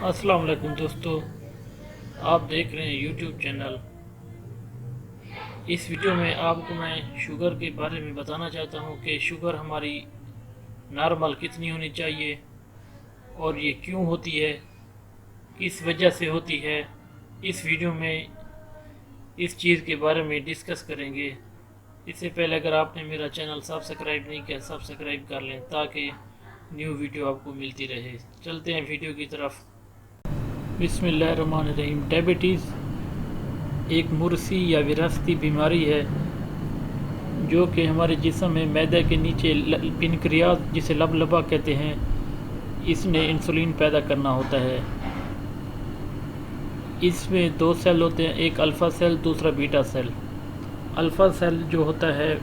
السلام علیکم دوستو، آپ دیکھ رہے ہیں یوٹیوب چینل۔ اس ویڈیو میں آپ کو میں شوگر کے بارے میں بتانا چاہتا ہوں کہ شوگر ہماری نارمل کتنی ہونی چاہیے اور یہ کیوں ہوتی ہے، کس وجہ سے ہوتی ہے۔ اس ویڈیو میں اس چیز کے بارے میں ڈسکس کریں گے۔ اس سے پہلے اگر آپ نے میرا چینل سبسکرائب نہیں کیا، سبسکرائب کر لیں تاکہ نیو ویڈیو آپ کو ملتی رہے۔ چلتے ہیں ویڈیو کی طرف۔ بسم اللہ الرحمن الرحیم۔ ڈائبٹیز ایک مرثی یا وراثتی بیماری ہے جو کہ ہمارے جسم میں معدے کے نیچے پنکریاس جسے لبلبا کہتے ہیں، اس نے انسولین پیدا کرنا ہوتا ہے۔ اس میں دو سیل ہوتے ہیں، ایک الفا سیل، دوسرا بیٹا سیل۔ الفا سیل جو ہوتا ہے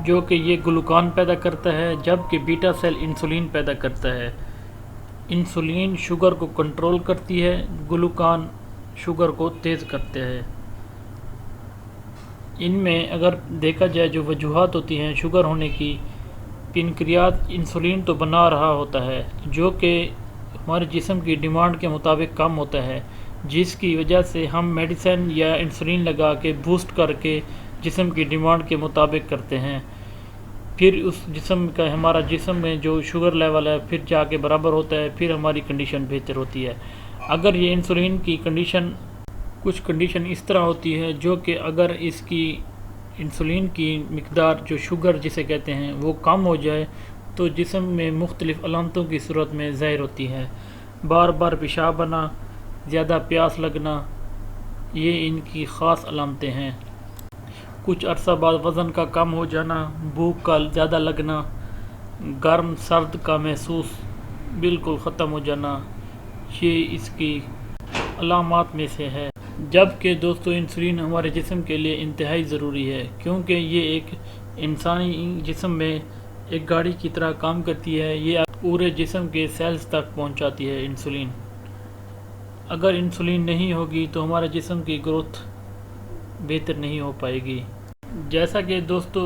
جو کہ یہ گلوکان پیدا کرتا ہے، جبکہ بیٹا سیل انسولین پیدا کرتا ہے۔ انسولین شوگر کو کنٹرول کرتی ہے، گلوکان شوگر کو تیز کرتے ہیں۔ ان میں اگر دیکھا جائے جو وجوہات ہوتی ہیں شوگر ہونے کی، پنکریاس انسولین تو بنا رہا ہوتا ہے جو کہ ہمارے جسم کی ڈیمانڈ کے مطابق کم ہوتا ہے، جس کی وجہ سے ہم میڈیسن یا انسولین لگا کے بوسٹ کر کے جسم کی ڈیمانڈ کے مطابق کرتے ہیں۔ پھر اس جسم کا ہمارا جسم میں جو شوگر لیول ہے پھر جا کے برابر ہوتا ہے، پھر ہماری کنڈیشن بہتر ہوتی ہے۔ اگر یہ انسولین کی کچھ کنڈیشن اس طرح ہوتی ہے جو کہ اگر اس کی انسولین کی مقدار جو شوگر جسے کہتے ہیں وہ کم ہو جائے تو جسم میں مختلف علامتوں کی صورت میں ظاہر ہوتی ہے۔ بار بار پیشاب آنا، زیادہ پیاس لگنا، یہ ان کی خاص علامتیں ہیں۔ کچھ عرصہ بعد وزن کا کم ہو جانا، بھوک کا زیادہ لگنا، گرم سرد کا محسوس بالکل ختم ہو جانا، یہ اس کی علامات میں سے ہے۔ جبکہ دوستو انسولین ہمارے جسم کے لیے انتہائی ضروری ہے، کیونکہ یہ ایک انسانی جسم میں ایک گاڑی کی طرح کام کرتی ہے۔ یہ پورے جسم کے سیلز تک پہنچاتی ہے انسولین۔ اگر انسولین نہیں ہوگی تو ہمارے جسم کی گروتھ بہتر نہیں ہو پائے گی۔ جیسا کہ دوستو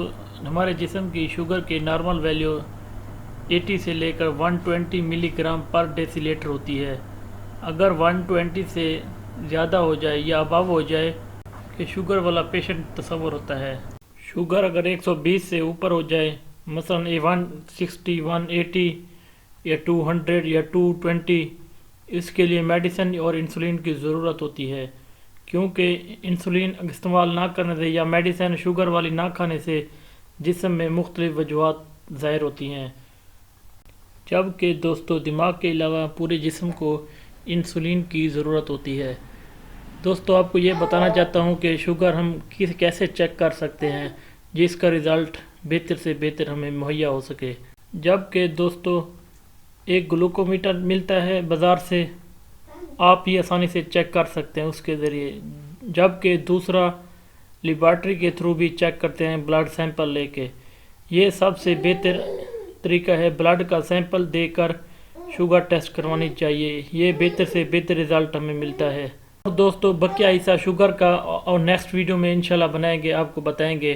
ہمارے جسم کی شوگر کی نارمل ویلیو 80 سے لے کر 120 ملی گرام پر ڈیسی لیٹر ہوتی ہے۔ اگر 120 سے زیادہ ہو جائے یا ابو ہو جائے کہ شوگر والا پیشنٹ تصور ہوتا ہے۔ شوگر اگر 120 سے اوپر ہو جائے، مثلا 160، 180 یا 200 یا 220، اس کے لیے میڈیسن اور انسولین کی ضرورت ہوتی ہے، کیونکہ انسولین استعمال نہ کرنے سے یا میڈیسن شوگر والی نہ کھانے سے جسم میں مختلف وجوہات ظاہر ہوتی ہیں۔ جبکہ دوستو دماغ کے علاوہ پورے جسم کو انسولین کی ضرورت ہوتی ہے۔ دوستو آپ کو یہ بتانا چاہتا ہوں کہ شوگر ہم کیسے چیک کر سکتے ہیں جس کا رزلٹ بہتر سے بہتر ہمیں مہیا ہو سکے۔ جبکہ دوستو ایک گلوکومیٹر ملتا ہے بازار سے، آپ ہی آسانی سے چیک کر سکتے ہیں اس کے ذریعے، جبکہ دوسرا لیبارٹری کے تھرو بھی چیک کرتے ہیں بلڈ سیمپل لے کے۔ یہ سب سے بہتر طریقہ ہے، بلڈ کا سیمپل دے کر شوگر ٹیسٹ کروانی چاہیے، یہ بہتر سے بہتر رزلٹ ہمیں ملتا ہے۔ اور دوستو بقیہ حصہ شوگر کا اور نیکسٹ ویڈیو میں انشاءاللہ بنائیں گے، آپ کو بتائیں گے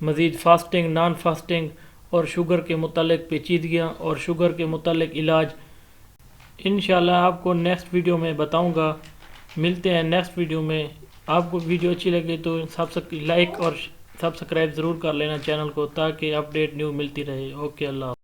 مزید فاسٹنگ، نان فاسٹنگ اور شوگر کے متعلق پیچیدگیاں اور شوگر کے متعلق علاج انشاءاللہ آپ کو نیکسٹ ویڈیو میں بتاؤں گا۔ ملتے ہیں نیکسٹ ویڈیو میں۔ آپ کو ویڈیو اچھی لگے تو لائک اور سبسکرائب ضرور کر لینا چینل کو تاکہ اپڈیٹ نیو ملتی رہے۔ اوکے، اللہ حافظ۔